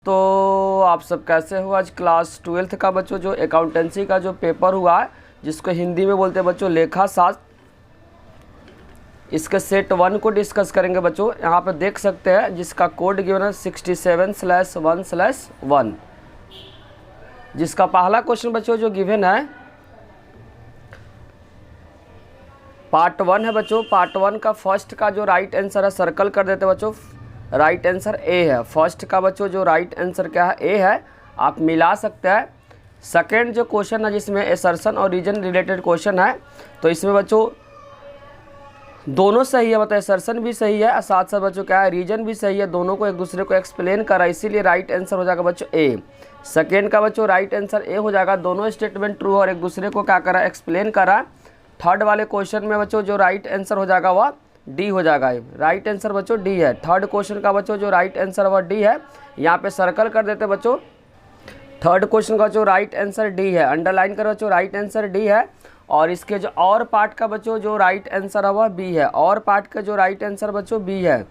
तो आप सब कैसे हो। आज क्लास 12th का बच्चों जो अकाउंटेंसी का जो पेपर हुआ है, जिसको हिंदी में बोलते हैं बच्चों लेखा शास्त्र, इसके सेट 1 को डिस्कस करेंगे बच्चों। यहाँ पे देख सकते हैं जिसका कोड गिवन है 67/1/1, जिसका पहला क्वेश्चन बच्चों जो गिवन है पार्ट 1 है बच्चों। पार्ट 1 का फर्स्ट का जो राइट आंसर है सर्कल कर देते बच्चों। राइट आंसर ए है। फर्स्ट का बच्चों जो राइट आंसर क्या है, ए है। आप मिला सकते हैं। सेकेंड जो क्वेश्चन है जिसमें एसर्शन और रीजन रिलेटेड क्वेश्चन है, तो इसमें बच्चों दोनों सही है, मतलब एसर्शन भी सही है और साथ साथ बच्चों क्या है रीजन भी सही है। दोनों को एक दूसरे को एक्सप्लेन करा, इसीलिए राइट आंसर हो जाएगा बच्चों ए। सेकेंड का बच्चों राइट आंसर ए हो जाएगा। दोनों स्टेटमेंट ट्रू और एक दूसरे को क्या करा, एक्सप्लेन करा। थर्ड वाले क्वेश्चन में बच्चों जो राइट आंसर हो जाएगा वह डी हो जाएगा। राइट आंसर बच्चों डी है। थर्ड क्वेश्चन का बच्चों जो राइट आंसर वह डी है। यहाँ पे सर्कल कर देते बच्चों। थर्ड क्वेश्चन का जो राइट आंसर डी है, अंडरलाइन कर बच्चों, राइट आंसर डी है। और इसके जो और पार्ट का बच्चों जो राइट आंसर है वह बी है। और पार्ट का जो राइट आंसर बच्चों बी है।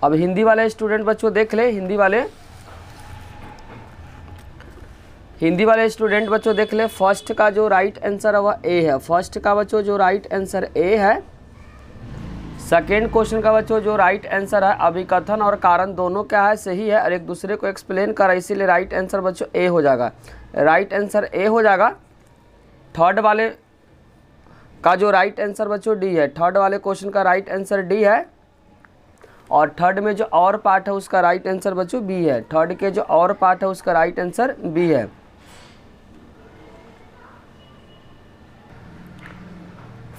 अब हिंदी वाले स्टूडेंट बच्चों देख ले, हिंदी वाले स्टूडेंट बच्चों देख ले। फर्स्ट का जो राइट आंसर है वह ए है। फर्स्ट का बच्चों जो राइट आंसर ए है। सेकेंड क्वेश्चन का बच्चों जो राइट आंसर है अभिकथन और कारण दोनों क्या है, सही है और एक दूसरे को एक्सप्लेन करा, इसीलिए राइट आंसर बच्चों ए हो जाएगा। राइट आंसर ए हो जाएगा। थर्ड वाले का जो राइट आंसर बच्चों डी है। थर्ड वाले क्वेश्चन का राइट आंसर डी है। और थर्ड में जो और पार्ट है उसका राइट आंसर बच्चों बी है। थर्ड के जो और पार्ट है उसका राइट आंसर बी है।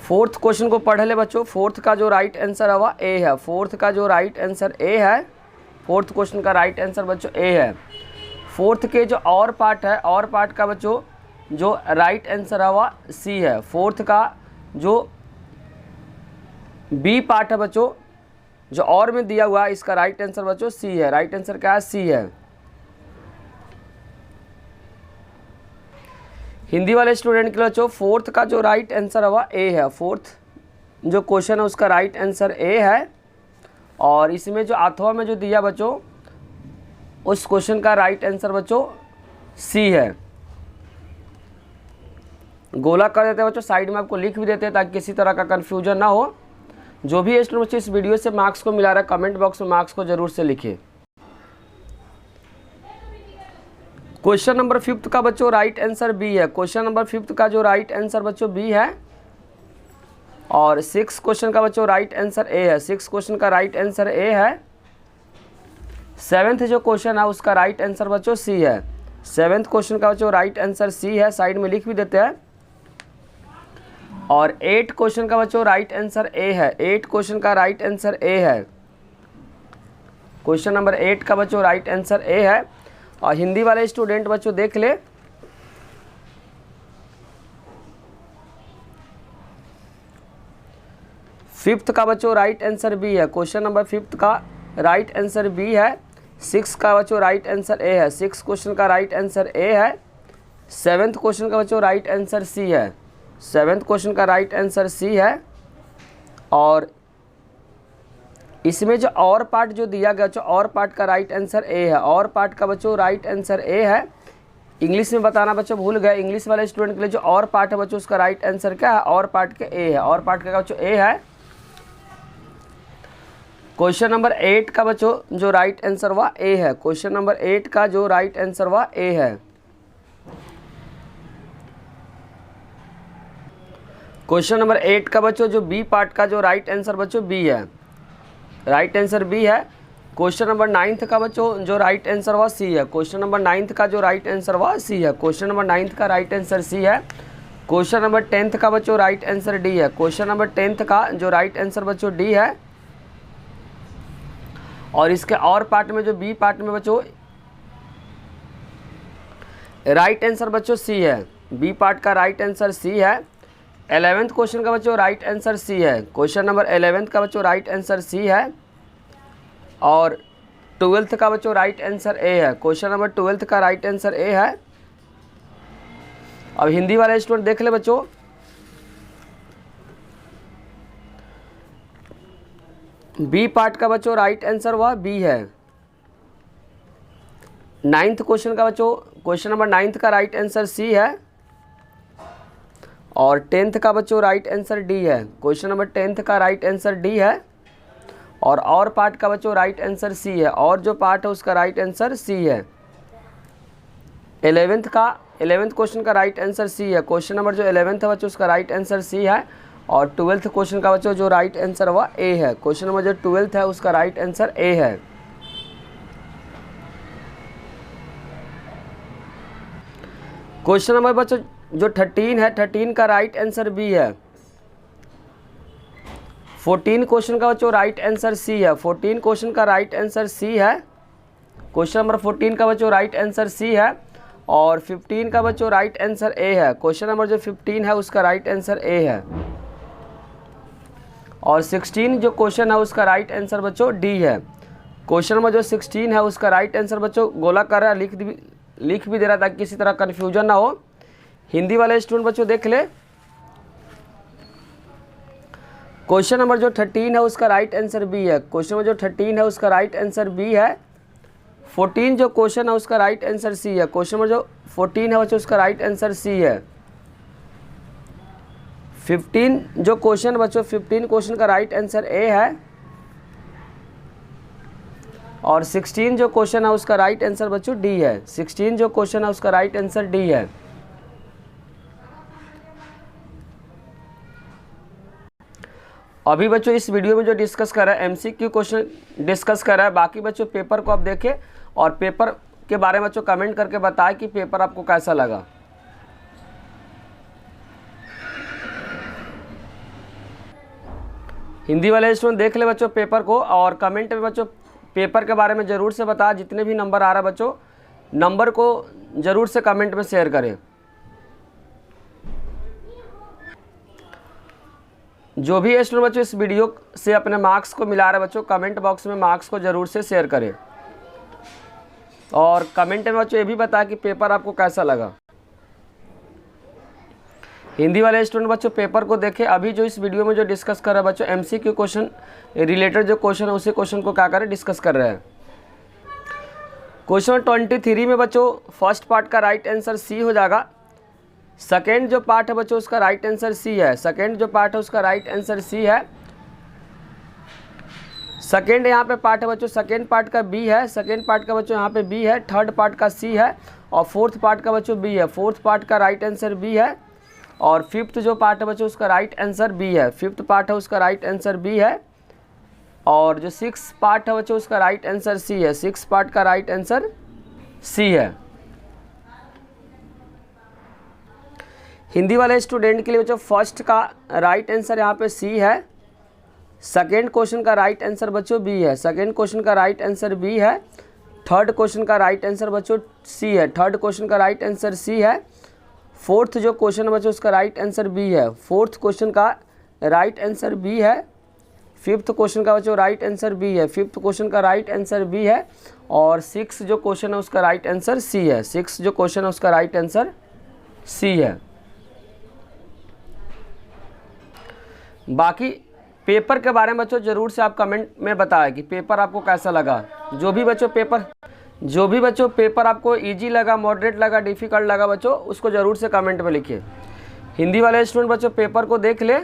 फोर्थ क्वेश्चन को पढ़ ले बच्चों। फोर्थ का जो राइट आंसर है वह ए है। फोर्थ का जो राइट आंसर ए है। फोर्थ क्वेश्चन का राइट आंसर बच्चों ए है। फोर्थ के जो और पार्ट है, और पार्ट का बच्चों जो राइट आंसर है वह सी है। फोर्थ का जो बी पार्ट है बच्चों, जो और में दिया हुआ है, इसका राइट आंसर बच्चों सी है। राइट आंसर क्या है, सी है। हिंदी वाले स्टूडेंट के लिए बच्चों फोर्थ का जो राइट आंसर है वह ए है। फोर्थ जो क्वेश्चन है उसका राइट आंसर ए है। और इसमें जो अथवा में जो दिया बच्चों, उस क्वेश्चन का राइट आंसर बच्चों सी है। गोला कर देते हैं बच्चों, साइड में आपको लिख भी देते हैं ताकि किसी तरह का कन्फ्यूजन ना हो। जो भी स्टूडेंट बच्चों इस वीडियो से मार्क्स को मिला रहा है, कमेंट बॉक्स में मार्क्स को जरूर से लिखिए। क्वेश्चन नंबर 5 का बच्चों राइट आंसर बी है। क्वेश्चन नंबर 5 का जो राइट आंसर बच्चों बी है। और 6 क्वेश्चन का बच्चों राइट आंसर ए है। 6 क्वेश्चन का राइट आंसर ए है। 7th जो क्वेश्चन है उसका राइट आंसर बच्चों सी है। 7th क्वेश्चन का बच्चों राइट आंसर सी है, साइड में लिख भी देते हैं। और 8 क्वेश्चन का बच्चों राइट आंसर ए है। 8 क्वेश्चन का राइट आंसर ए है। क्वेश्चन नंबर 8 का बच्चों राइट आंसर ए है। और हिंदी वाले स्टूडेंट बच्चों देख ले, फिफ्थ का बच्चों राइट आंसर बी है। क्वेश्चन नंबर 5 का राइट आंसर बी है। 6 का बच्चों राइट आंसर ए है। 6 क्वेश्चन का राइट आंसर ए है। 7th क्वेश्चन का बच्चों राइट आंसर सी है। 7th क्वेश्चन का राइट आंसर सी है। और इसमें जो और पार्ट जो दिया गया बच्चों, और पार्ट का राइट आंसर ए है। और पार्ट का बच्चों राइट आंसर ए है। इंग्लिश में बताना बच्चों भूल गए। इंग्लिश वाले स्टूडेंट के लिए जो और पार्ट है बच्चों उसका राइट आंसर क्या है, और पार्ट के ए है। और पार्ट का बच्चों ए है। क्वेश्चन नंबर 8 का बच्चों जो राइट आंसर वह ए है। क्वेश्चन नंबर 8 का जो राइट आंसर वह ए है। क्वेश्चन नंबर 8 का बच्चों जो बी पार्ट का जो राइट आंसर बच्चों बी है। राइट आंसर बी है। क्वेश्चन नंबर 9th का बच्चों जो राइट आंसर वह सी है। क्वेश्चन नंबर 9th का जो राइट आंसर वह सी है। क्वेश्चन नंबर 9th का राइट आंसर सी है। क्वेश्चन नंबर 10th का बच्चों राइट आंसर डी है। क्वेश्चन नंबर 10th का जो राइट आंसर बच्चों डी है। और इसके और पार्ट में जो बी पार्ट में बच्चों राइट आंसर बच्चों सी है। बी पार्ट का राइट आंसर सी है। 11th क्वेश्चन का बच्चों राइट आंसर सी है। क्वेश्चन नंबर 11th का बच्चों राइट आंसर सी है। और 12th का बच्चों राइट आंसर ए है। क्वेश्चन नंबर 12th का राइट आंसर ए है। अब हिंदी वाले स्टूडेंट देख ले बच्चों, बी पार्ट का बच्चों राइट आंसर वह बी है। नाइन्थ क्वेश्चन का बच्चों, क्वेश्चन नंबर 9 का राइट आंसर सी है और 10th का बच्चों राइट आंसर डी है। क्वेश्चन नंबर 10th का राइट आंसर डी है और पार्ट का बच्चों राइट आंसर सी है, और जो पार्ट है उसका राइट आंसर सी है। 11th क्वेश्चन का राइट आंसर सी है। क्वेश्चन नंबर जो 11th है बच्चों उसका राइट आंसर सी है और 12th क्वेश्चन का बच्चों जो राइट आंसर हुआ ए है। क्वेश्चन नंबर जो 12th है उसका राइट आंसर ए है। क्वेश्चन नंबर बच्चों जो 13 है, 13 का राइट आंसर बी है। 14 क्वेश्चन का बच्चों राइट आंसर सी है। 14 क्वेश्चन का राइट आंसर सी है। क्वेश्चन नंबर 14 का बच्चों राइट आंसर सी है और 15 का बच्चों राइट आंसर ए है। क्वेश्चन नंबर जो 15 है उसका राइट आंसर ए है और 16 जो क्वेश्चन है उसका राइट आंसर बच्चों डी है। क्वेश्चन नंबर जो 16 है उसका राइट आंसर बच्चों गोला कर रहा है, लिख भी दे रहा ताकि किसी तरह कन्फ्यूजन ना हो। हिंदी वाले स्टूडेंट बच्चों देख ले, क्वेश्चन नंबर जो 13 है उसका राइट आंसर बी है। क्वेश्चन नंबर जो 13 है उसका राइट आंसर बी है। 14 जो क्वेश्चन है उसका राइट आंसर सी है। क्वेश्चन नंबर जो 14 है बच्चों उसका राइट आंसर सी है। 15 जो क्वेश्चन बच्चों 15 क्वेश्चन का राइट आंसर ए है और 16 जो क्वेश्चन है उसका राइट आंसर बच्चों डी है। 16 जो क्वेश्चन है उसका राइट आंसर डी है। अभी बच्चों इस वीडियो में जो डिस्कस कर रहा है एमसीक्यू क्वेश्चन डिस्कस कर रहा है। बाकी बच्चों पेपर को आप देखें और पेपर के बारे में बच्चों कमेंट करके बताएं कि पेपर आपको कैसा लगा। हिंदी वाले स्टूडेंट देख ले बच्चों पेपर को और कमेंट में बच्चों पेपर के बारे में ज़रूर से बता। जितने भी नंबर आ रहा है बच्चों नंबर को ज़रूर से कमेंट में शेयर करें। जो भी स्टूडेंट बच्चों इस वीडियो से अपने मार्क्स को मिला रहे बच्चों कमेंट बॉक्स में मार्क्स को ज़रूर से शेयर करें और कमेंट में बच्चों ये भी बता कि पेपर आपको कैसा लगा। हिंदी वाले स्टूडेंट बच्चों पेपर को देखें। अभी जो इस वीडियो में जो डिस्कस कर रहे हैं बच्चों एमसीक्यू क्वेश्चन रिलेटेड जो क्वेश्चन है उसी क्वेश्चन को क्या करें डिस्कस कर रहे हैं। क्वेश्चन 23 में बच्चों फर्स्ट पार्ट का राइट आंसर सी हो जाएगा। सेकेंड जो पार्ट है बच्चों उसका राइट आंसर सी है। सेकेंड जो पार्ट है उसका राइट आंसर सी है। सेकेंड यहाँ पे पार्ट है बच्चों सेकेंड पार्ट का बी है। सेकेंड पार्ट का बच्चों यहाँ पे बी है। थर्ड पार्ट का सी है और फोर्थ पार्ट का बच्चों बी है। फोर्थ पार्ट का राइट आंसर बी है और फिफ्थ जो पार्ट है बच्चों उसका राइट आंसर बी है। फिफ्थ पार्ट है उसका राइट आंसर बी है और जो सिक्स पार्ट है बच्चों उसका राइट आंसर सी है। सिक्स पार्ट का राइट आंसर सी है। हिंदी वाले स्टूडेंट के लिए बच्चों फर्स्ट का राइट आंसर यहाँ पे सी है। सेकेंड क्वेश्चन का राइट आंसर बच्चों बी है। सेकेंड क्वेश्चन का राइट आंसर बी है। थर्ड क्वेश्चन का राइट आंसर बच्चों सी है। थर्ड क्वेश्चन का राइट आंसर सी है। फोर्थ जो क्वेश्चन है बच्चों उसका राइट आंसर बी है। फोर्थ क्वेश्चन का राइट आंसर बी है। फिफ्थ क्वेश्चन का बच्चों राइट आंसर बी है। फिफ्थ क्वेश्चन का राइट आंसर बी है और सिक्स जो क्वेश्चन है उसका राइट आंसर सी है। सिक्स जो क्वेश्चन है उसका राइट आंसर सी है। बाकी पेपर के बारे में बच्चों ज़रूर से आप कमेंट में बताएं कि पेपर आपको कैसा लगा। जो भी बच्चों पेपर आपको इजी लगा, मॉडरेट लगा, डिफ़िकल्ट लगा बच्चों उसको ज़रूर से कमेंट में लिखिए। हिंदी वाले स्टूडेंट बच्चों पेपर को देख ले।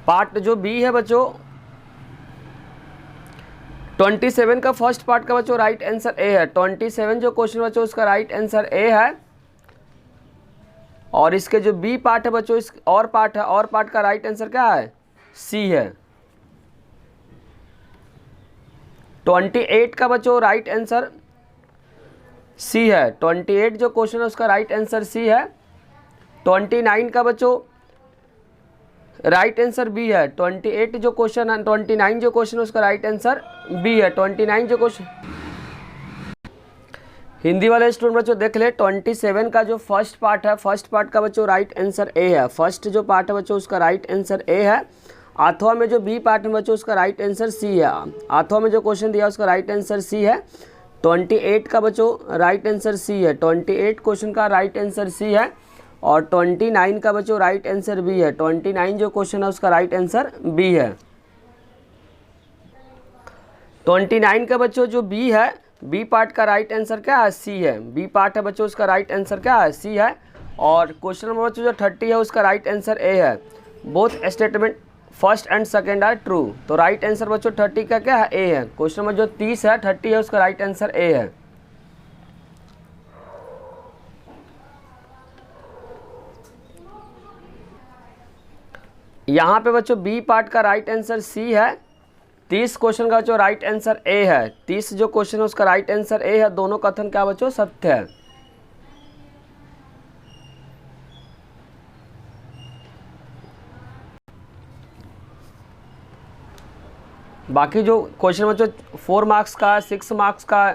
पार्ट जो बी है बच्चों 27 का फर्स्ट पार्ट का बच्चों राइट आंसर ए है। 27 जो क्वेश्चन बच्चों उसका राइट आंसर ए है और इसके जो बी पार्ट है बच्चों इस और पार्ट है और पार्ट का राइट आंसर क्या है सी है। 28 का बच्चों राइट आंसर सी है। 28 जो क्वेश्चन है उसका राइट आंसर सी है। 29 का बच्चों राइट आंसर बी है। 28 जो क्वेश्चन है 29 जो क्वेश्चन है उसका राइट आंसर बी है। 29 जो क्वेश्चन हिंदी वाले स्टूडेंट बच्चों देख ले 27 का जो फर्स्ट पार्ट है, फर्स्ट पार्ट का बच्चों राइट आंसर ए है। फर्स्ट जो पार्ट है बच्चों उसका राइट आंसर ए है। अथवा में जो बी पार्ट में बच्चों उसका राइट आंसर सी है। अथवा में जो क्वेश्चन दिया उसका राइट आंसर सी है। 28 का बच्चों राइट आंसर सी है। 28 क्वेश्चन का राइट आंसर सी है। और 29 का बच्चों राइट आंसर बी है। 29 जो क्वेश्चन है उसका राइट आंसर बी है। 29 का बच्चों जो बी है, बी पार्ट का राइट आंसर क्या है, सी है। बी पार्ट है बच्चों उसका राइट आंसर क्या है, सी है। और क्वेश्चन नंबर बच्चों जो 30 है उसका राइट आंसर ए है। Both statement first and second are true. तो राइट आंसर बच्चों 30 का क्या है, ए है। क्वेश्चन नंबर जो 30 है, 30 है, उसका राइट आंसर ए है। यहाँ पे बच्चों बी पार्ट का राइट आंसर सी है। 30 क्वेश्चन का जो राइट आंसर ए है, 30 जो क्वेश्चन है उसका राइट आंसर ए है। दोनों कथन क्या बच्चों, सत्य है। बाकी जो क्वेश्चन बच्चों 4 मार्क्स का, 6 मार्क्स का,